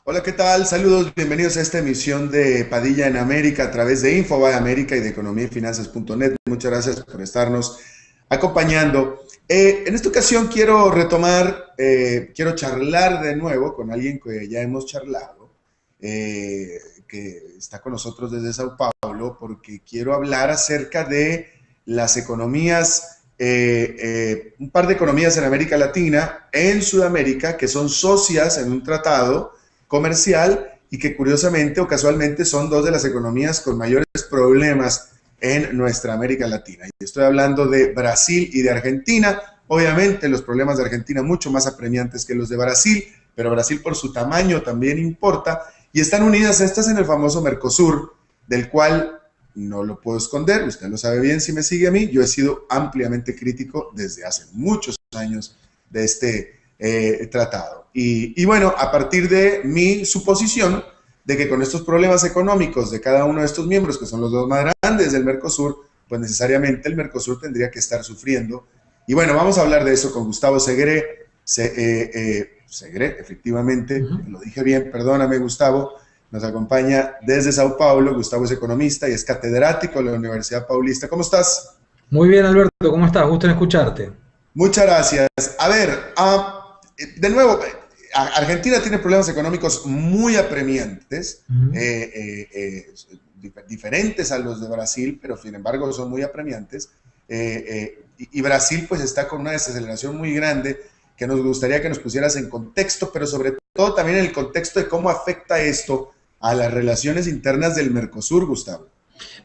Hola, ¿qué tal? Saludos, bienvenidos a esta emisión de Padilla en América a través de Infobae América y de economía y finanzas.net. Muchas gracias por estarnos acompañando. En esta ocasión quiero retomar, quiero charlar de nuevo con alguien que ya hemos charlado, que está con nosotros desde Sao Paulo, porque quiero hablar acerca de las economías, un par de economías en América Latina, en Sudamérica, que son socias en un tratado comercial y que curiosamente o casualmente son dos de las economías con mayores problemas en nuestra América Latina. Y estoy hablando de Brasil y de Argentina. Obviamente los problemas de Argentina mucho más apremiantes que los de Brasil, pero Brasil por su tamaño también importa y están unidas estas en el famoso Mercosur, del cual no lo puedo esconder, usted lo sabe bien si me sigue a mí, yo he sido ampliamente crítico desde hace muchos años de este tratado. Y bueno, a partir de mi suposición de que con estos problemas económicos de cada uno de estos miembros, que son los dos más grandes del Mercosur, pues necesariamente el Mercosur tendría que estar sufriendo. Y bueno, vamos a hablar de eso con Gustavo Segre. Segre, efectivamente, lo dije bien, perdóname Gustavo, nos acompaña desde Sao Paulo. Gustavo es economista y es catedrático de la Universidad Paulista. ¿Cómo estás? Muy bien, Alberto, ¿cómo estás? Gusto en escucharte. Muchas gracias. A ver, de nuevo, Argentina tiene problemas económicos muy apremiantes, Ujú. diferentes a los de Brasil, pero sin embargo son muy apremiantes. Y Brasil pues está con una desaceleración muy grande que nos gustaría que nos pusieras en contexto, pero sobre todo también en el contexto de cómo afecta esto a las relaciones internas del Mercosur, Gustavo.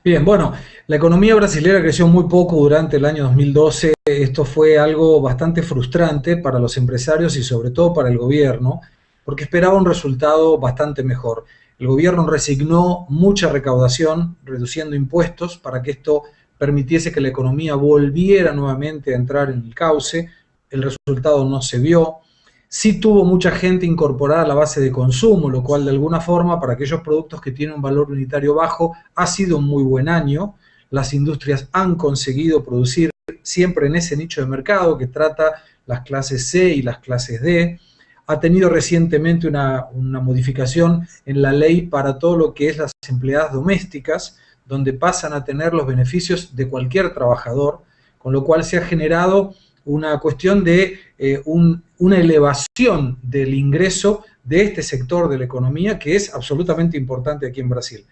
Bien, bueno, la economía brasilera creció muy poco durante el año 2012. Esto fue algo bastante frustrante para los empresarios y sobre todo para el gobierno, porque esperaba un resultado bastante mejor. El gobierno resignó mucha recaudación, reduciendo impuestos para que esto permitiese que la economía volviera nuevamente a entrar en el cauce. El resultado no se vio. Sí tuvo mucha gente incorporada a la base de consumo, lo cual de alguna forma para aquellos productos que tienen un valor unitario bajo ha sido un muy buen año. Las industrias han conseguido producir siempre en ese nicho de mercado que trata las clases C y las clases D. Ha tenido recientemente una modificación en la ley para todo lo que es las empleadas domésticas, donde pasan a tener los beneficios de cualquier trabajador, con lo cual se ha generado una cuestión de una elevación del ingreso de este sector de la economía que es absolutamente importante aquí en Brasil.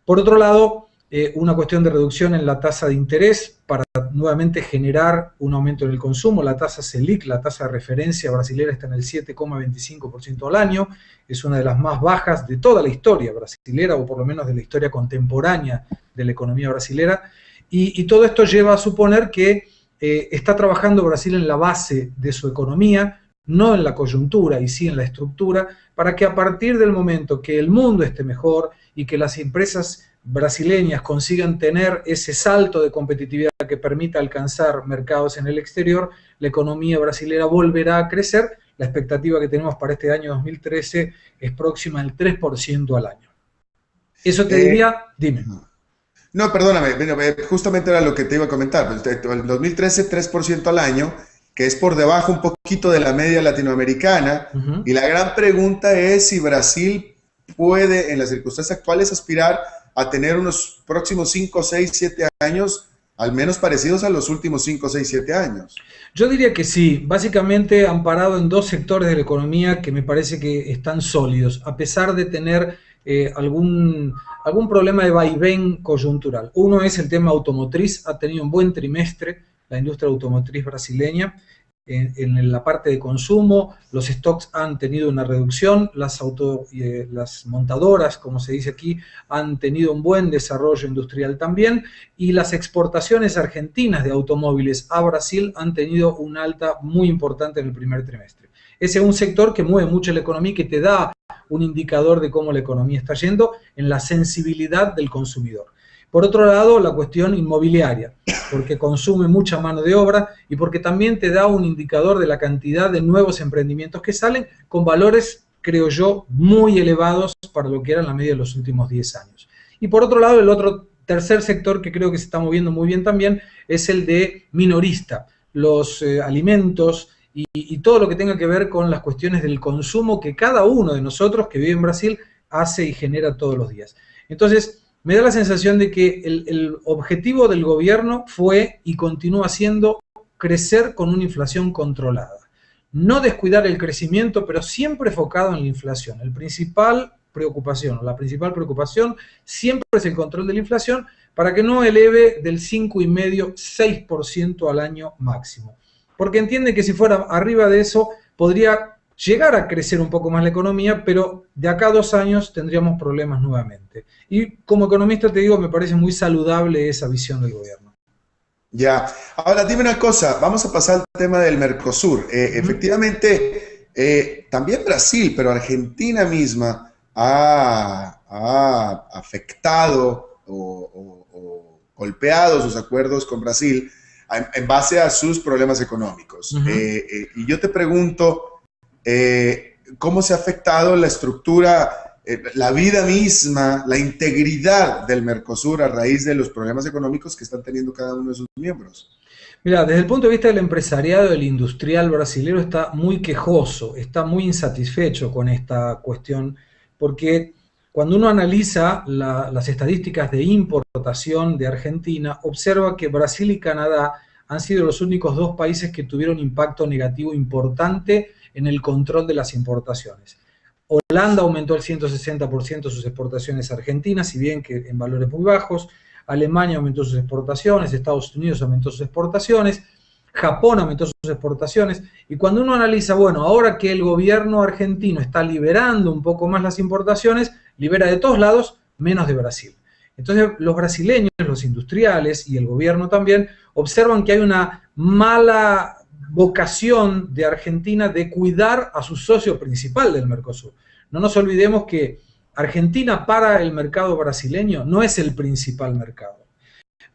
Por otro lado, una cuestión de reducción en la tasa de interés para nuevamente generar un aumento en el consumo. La tasa Selic, la tasa de referencia brasileña, está en el 7,25% al año. Es una de las más bajas de toda la historia brasilera, o por lo menos de la historia contemporánea de la economía brasilera. Y todo esto lleva a suponer que está trabajando Brasil en la base de su economía, no en la coyuntura y sí en la estructura, para que a partir del momento que el mundo esté mejor y que las empresas brasileñas consigan tener ese salto de competitividad que permita alcanzar mercados en el exterior, la economía brasilera volverá a crecer. La expectativa que tenemos para este año 2013 es próxima al 3% al año. Eso te Eh, diría, dime. No, perdóname, justamente era lo que te iba a comentar. El 2013, 3% al año, que es por debajo un poquito de la media latinoamericana. Uh -huh. Y la gran pregunta es si Brasil puede, en las circunstancias actuales, aspirar a tener unos próximos 5, 6, 7 años, al menos parecidos a los últimos 5, 6, 7 años. Yo diría que sí, básicamente amparado en dos sectores de la economía que me parece que están sólidos, a pesar de tener algún problema de vaivén coyuntural. Uno es el tema automotriz, ha tenido un buen trimestre la industria automotriz brasileña. En la parte de consumo, los stocks han tenido una reducción, las montadoras, como se dice aquí, han tenido un buen desarrollo industrial también, y las exportaciones argentinas de automóviles a Brasil han tenido un alta muy importante en el primer trimestre. Ese es un sector que mueve mucho la economía y que te da un indicador de cómo la economía está yendo en la sensibilidad del consumidor. Por otro lado, la cuestión inmobiliaria, porque consume mucha mano de obra y porque también te da un indicador de la cantidad de nuevos emprendimientos que salen con valores, creo yo, muy elevados para lo que era la media de los últimos 10 años. Y por otro lado, el otro tercer sector que creo que se está moviendo muy bien también es el de minorista, los alimentos y todo lo que tenga que ver con las cuestiones del consumo que cada uno de nosotros que vive en Brasil hace y genera todos los días. Entonces, me da la sensación de que el objetivo del gobierno fue y continúa siendo crecer con una inflación controlada. No descuidar el crecimiento, pero siempre enfocado en la inflación. La principal preocupación siempre es el control de la inflación para que no eleve del 5,5-6% al año máximo. Porque entiende que si fuera arriba de eso, podría llegar a crecer un poco más la economía, pero de acá a 2 años tendríamos problemas nuevamente. Y como economista te digo, me parece muy saludable esa visión del gobierno. Ya. Ahora, dime una cosa, vamos a pasar al tema del Mercosur. Efectivamente, también Brasil, pero Argentina misma ha afectado o golpeado sus acuerdos con Brasil en base a sus problemas económicos. Y yo te pregunto, ¿cómo se ha afectado la estructura, la vida misma, la integridad del Mercosur a raíz de los problemas económicos que están teniendo cada uno de sus miembros? Mira, desde el punto de vista del empresariado, el industrial brasilero está muy quejoso, está muy insatisfecho con esta cuestión, porque cuando uno analiza las estadísticas de importación de Argentina, observa que Brasil y Canadá han sido los únicos 2 países que tuvieron impacto negativo importante en el control de las importaciones. Holanda aumentó el 160% sus exportaciones argentinas, si bien que en valores muy bajos. Alemania aumentó sus exportaciones, Estados Unidos aumentó sus exportaciones, Japón aumentó sus exportaciones. Y cuando uno analiza, bueno, ahora que el gobierno argentino está liberando un poco más las importaciones, libera de todos lados, menos de Brasil. Entonces los brasileños, los industriales y el gobierno también observan que hay una mala vocación de Argentina de cuidar a su socio principal del Mercosur. No nos olvidemos que Argentina para el mercado brasileño no es el principal mercado,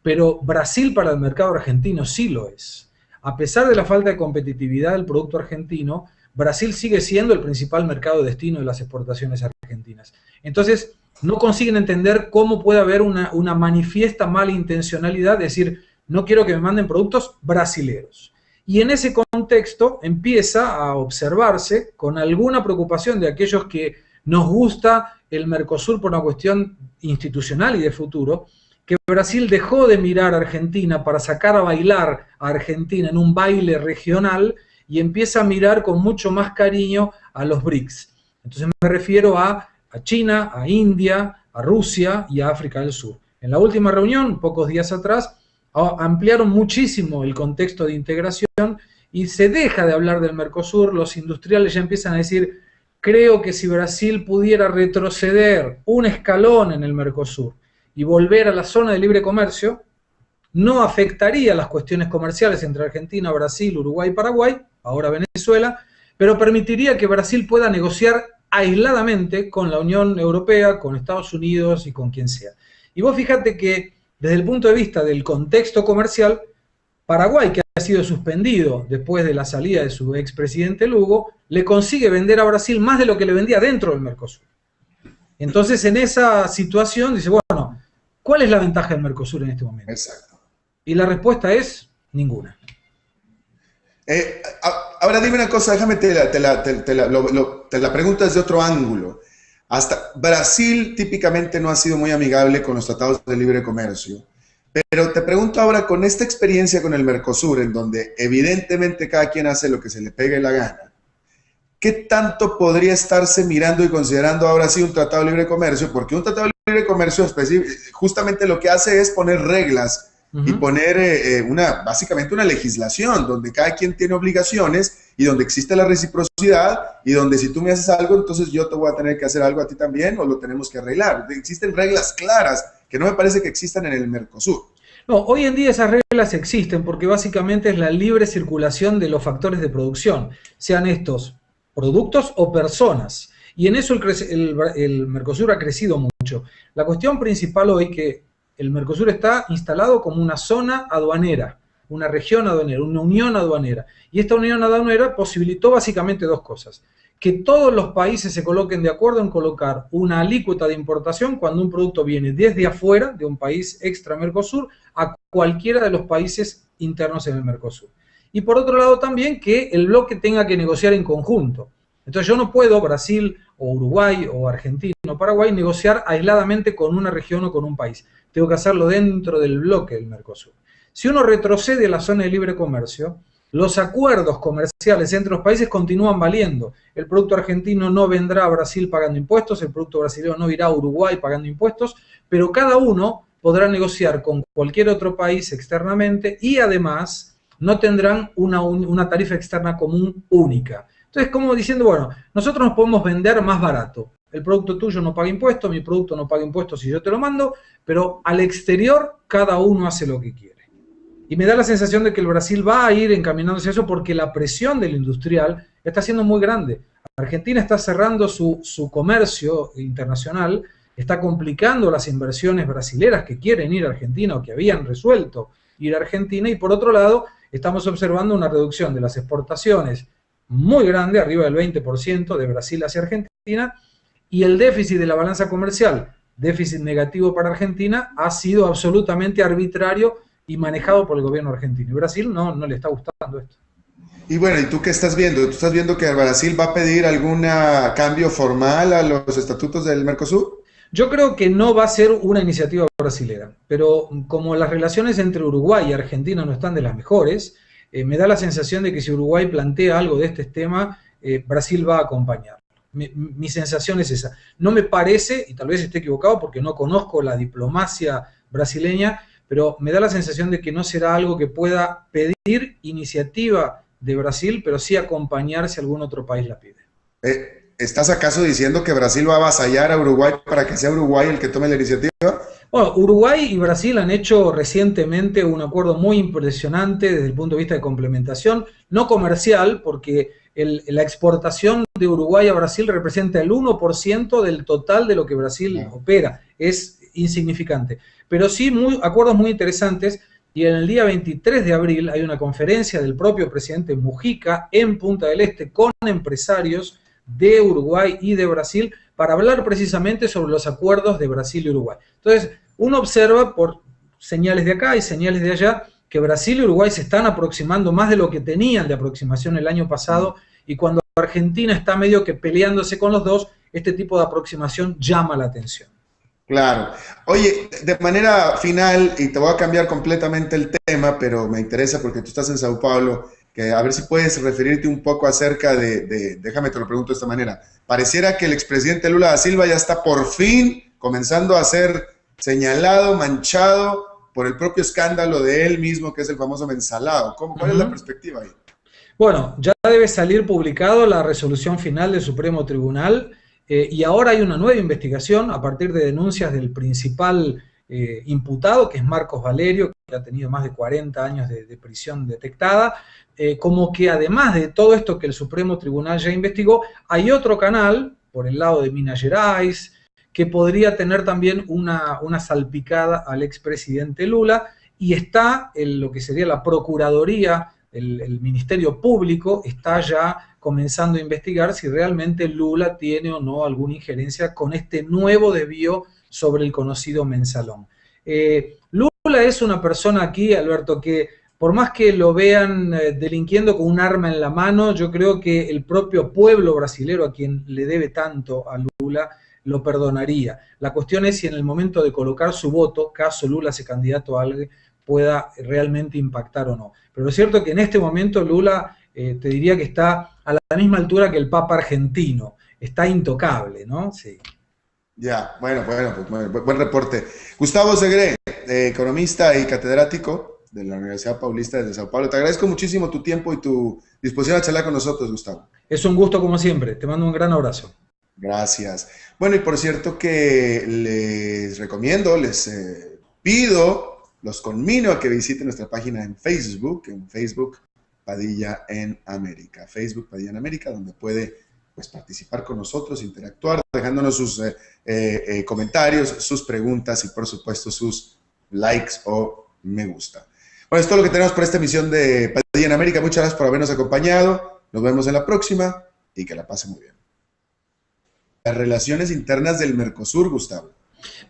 pero Brasil para el mercado argentino sí lo es. A pesar de la falta de competitividad del producto argentino, Brasil sigue siendo el principal mercado de destino de las exportaciones argentinas. Entonces, no consiguen entender cómo puede haber una manifiesta mala intencionalidad de decir, no quiero que me manden productos brasileros. Y en ese contexto empieza a observarse con alguna preocupación de aquellos que nos gusta el Mercosur por una cuestión institucional y de futuro, que Brasil dejó de mirar a Argentina para sacar a bailar a Argentina en un baile regional y empieza a mirar con mucho más cariño a los BRICS. Entonces me refiero a China, a India, a Rusia y a África del Sur. En la última reunión, pocos días atrás, ampliaron muchísimo el contexto de integración y se deja de hablar del Mercosur. Los industriales ya empiezan a decir, creo que si Brasil pudiera retroceder un escalón en el Mercosur y volver a la zona de libre comercio, no afectaría las cuestiones comerciales entre Argentina, Brasil, Uruguay y Paraguay, ahora Venezuela, pero permitiría que Brasil pueda negociar aisladamente con la Unión Europea, con Estados Unidos y con quien sea. Y vos fíjate que desde el punto de vista del contexto comercial, Paraguay, que ha sido suspendido después de la salida de su expresidente Lugo, le consigue vender a Brasil más de lo que le vendía dentro del Mercosur. Entonces, en esa situación, dice, bueno, ¿cuál es la ventaja del Mercosur en este momento? Exacto. Y la respuesta es ninguna. Ahora dime una cosa, déjame te la pregunto desde otro ángulo. Hasta Brasil típicamente no ha sido muy amigable con los tratados de libre comercio. Pero te pregunto ahora, con esta experiencia con el Mercosur, en donde evidentemente cada quien hace lo que se le pegue la gana, ¿qué tanto podría estarse mirando y considerando ahora sí un tratado de libre comercio? Porque un tratado de libre comercio justamente lo que hace es poner reglas y poner básicamente una legislación donde cada quien tiene obligaciones y donde existe la reciprocidad y donde si tú me haces algo, entonces yo te voy a tener que hacer algo a ti también o lo tenemos que arreglar. Existen reglas claras que no me parece que existan en el Mercosur. No, hoy en día esas reglas existen porque básicamente es la libre circulación de los factores de producción, sean estos productos o personas. Y en eso el Mercosur ha crecido mucho. La cuestión principal hoy es que el Mercosur está instalado como una zona aduanera, una región aduanera, una unión aduanera. Y esta unión aduanera posibilitó básicamente 2 cosas. Que todos los países se coloquen de acuerdo en colocar una alícuota de importación cuando un producto viene desde afuera, de un país extra Mercosur, a cualquiera de los países internos en el Mercosur. y por otro lado también que el bloque tenga que negociar en conjunto. Entonces yo no puedo, Brasil o Uruguay o Argentina o Paraguay, negociar aisladamente con una región o con un país. Tengo que hacerlo dentro del bloque del Mercosur. Si uno retrocede a la zona de libre comercio, los acuerdos comerciales entre los países continúan valiendo. El producto argentino no vendrá a Brasil pagando impuestos, el producto brasileño no irá a Uruguay pagando impuestos, pero cada uno podrá negociar con cualquier otro país externamente y además no tendrán una tarifa externa común única. Entonces, como diciendo, bueno, nosotros nos podemos vender más barato. El producto tuyo no paga impuestos, mi producto no paga impuestos si yo te lo mando, pero al exterior cada uno hace lo que quiere. Y me da la sensación de que el Brasil va a ir encaminándose a eso porque la presión del industrial está siendo muy grande. Argentina está cerrando su comercio internacional, está complicando las inversiones brasileras que quieren ir a Argentina o que habían resuelto ir a Argentina, y por otro lado estamos observando una reducción de las exportaciones muy grande, arriba del 20% de Brasil hacia Argentina, y el déficit de la balanza comercial, déficit negativo para Argentina, ha sido absolutamente arbitrario y manejado por el gobierno argentino. Y Brasil no le está gustando esto. Y bueno, ¿y tú qué estás viendo? ¿Tú estás viendo que Brasil va a pedir algún cambio formal a los estatutos del Mercosur? Yo creo que no va a ser una iniciativa brasilera, pero como las relaciones entre Uruguay y Argentina no están de las mejores, me da la sensación de que si Uruguay plantea algo de este tema, Brasil va a acompañar. Mi sensación es esa. No me parece, y tal vez esté equivocado porque no conozco la diplomacia brasileña, pero me da la sensación de que no será algo que pueda pedir iniciativa de Brasil, pero sí acompañar si algún otro país la pide. ¿Estás acaso diciendo que Brasil va a avasallar a Uruguay para que sea Uruguay el que tome la iniciativa? Bueno, Uruguay y Brasil han hecho recientemente un acuerdo muy impresionante desde el punto de vista de complementación, no comercial, porque la exportación de Uruguay a Brasil representa el 1% del total de lo que Brasil opera. Es insignificante. Pero sí acuerdos muy interesantes, y en el día 23 de abril hay una conferencia del propio presidente Mujica en Punta del Este con empresarios de Uruguay y de Brasil para hablar precisamente sobre los acuerdos de Brasil y Uruguay. Entonces, uno observa por señales de acá y señales de allá que Brasil y Uruguay se están aproximando más de lo que tenían de aproximación el año pasado, y cuando Argentina está medio que peleándose con los dos, este tipo de aproximación llama la atención. Claro. Oye, de manera final, y te voy a cambiar completamente el tema, pero me interesa porque tú estás en Sao Paulo, que a ver si puedes referirte un poco acerca déjame te lo pregunto de esta manera, pareciera que el expresidente Lula da Silva ya está por fin comenzando a ser señalado, manchado por el propio escándalo de él mismo, que es el famoso mensalado. ¿Cuál es la perspectiva ahí? Bueno, ya debe salir publicado la resolución final del Supremo Tribunal, y ahora hay una nueva investigación a partir de denuncias del principal imputado, que es Marcos Valerio, que ha tenido más de 40 años de prisión detectada, como que además de todo esto que el Supremo Tribunal ya investigó, hay otro canal, por el lado de Minas Gerais, que podría tener también una salpicada al expresidente Lula, y está lo que sería la Procuraduría, el Ministerio Público, está ya comenzando a investigar si realmente Lula tiene o no alguna injerencia con este nuevo desvío sobre el conocido mensalón. Lula es una persona aquí, Alberto, que por más que lo vean delinquiendo con un arma en la mano, yo creo que el propio pueblo brasilero, a quien le debe tanto a Lula, lo perdonaría. La cuestión es si en el momento de colocar su voto, caso Lula sea candidato a algo, pueda realmente impactar o no. Pero es cierto que en este momento Lula, te diría que está a la misma altura que el Papa argentino, está intocable, ¿no? Sí. Ya, bueno, pues buen reporte. Gustavo Segre, economista y catedrático de la Universidad Paulista de Sao Paulo. Te agradezco muchísimo tu tiempo y tu disposición a charlar con nosotros, Gustavo. Es un gusto como siempre. Te mando un gran abrazo. Gracias. Bueno, y por cierto que les recomiendo, les pido, los conmino a que visiten nuestra página en Facebook Padilla en América. Facebook Padilla en América, donde puede participar con nosotros, interactuar, dejándonos sus comentarios, sus preguntas y por supuesto sus likes o me gusta. Bueno, es todo lo que tenemos por esta emisión de Padilla en América. Muchas gracias por habernos acompañado. Nos vemos en la próxima y que la pasen muy bien. Las relaciones internas del Mercosur, Gustavo.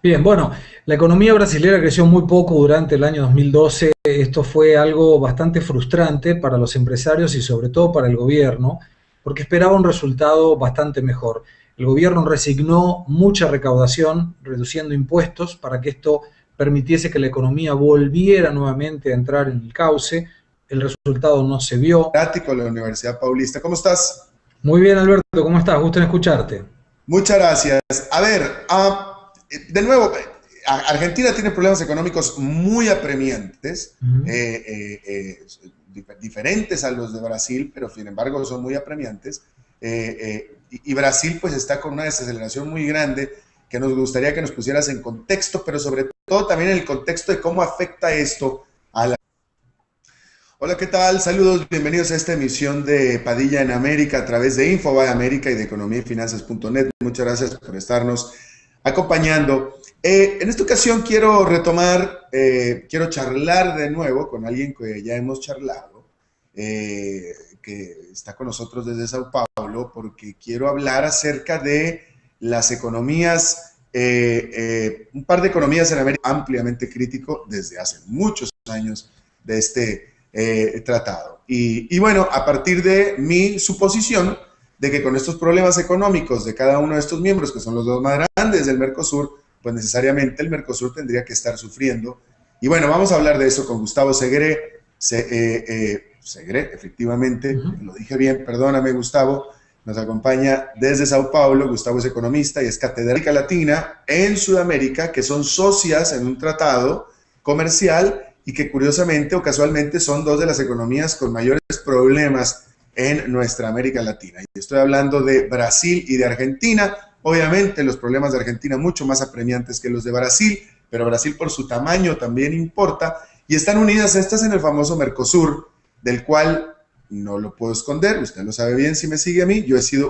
Bien, bueno, la economía brasilera creció muy poco durante el año 2012. Esto fue algo bastante frustrante para los empresarios y sobre todo para el gobierno, porque esperaba un resultado bastante mejor. El gobierno resignó mucha recaudación, reduciendo impuestos para que esto permitiese que la economía volviera nuevamente a entrar en el cauce. El resultado no se vio. Catedrático de la Universidad Paulista. ¿Cómo estás? Muy bien, Alberto, ¿cómo estás? Gusto en escucharte. Muchas gracias. A ver, de nuevo, Argentina tiene problemas económicos muy apremiantes, Ujú. diferentes a los de Brasil, pero sin embargo son muy apremiantes. Y Brasil pues está con una desaceleración muy grande que nos gustaría que nos pusieras en contexto, pero sobre todo también en el contexto de cómo afecta esto a la... Hola, ¿qué tal? Saludos, bienvenidos a esta emisión de Padilla en América a través de Infobae América y de economía y finanzas.net. Muchas gracias por estarnos acompañando. En esta ocasión quiero retomar, quiero charlar de nuevo con alguien que ya hemos charlado, que está con nosotros desde Sao Paulo, porque quiero hablar acerca de las economías, un par de economías en América ampliamente crítico desde hace muchos años de este tratado. Y bueno, a partir de mi suposición de que con estos problemas económicos de cada uno de estos miembros, que son los dos más grandes del Mercosur, pues necesariamente el Mercosur tendría que estar sufriendo. Y bueno, vamos a hablar de eso con Gustavo Segre. Segre, efectivamente, Ujú. lo dije bien, perdóname Gustavo, nos acompaña desde Sao Paulo. Gustavo es economista y es catedrática latina en Sudamérica, que son socias en un tratado comercial y que curiosamente o casualmente son dos de las economías con mayores problemas en nuestra América Latina. Y estoy hablando de Brasil y de Argentina. Obviamente los problemas de Argentina mucho más apremiantes que los de Brasil, pero Brasil por su tamaño también importa, y están unidas estas en el famoso Mercosur, del cual no lo puedo esconder, usted lo sabe bien si me sigue a mí, yo he sido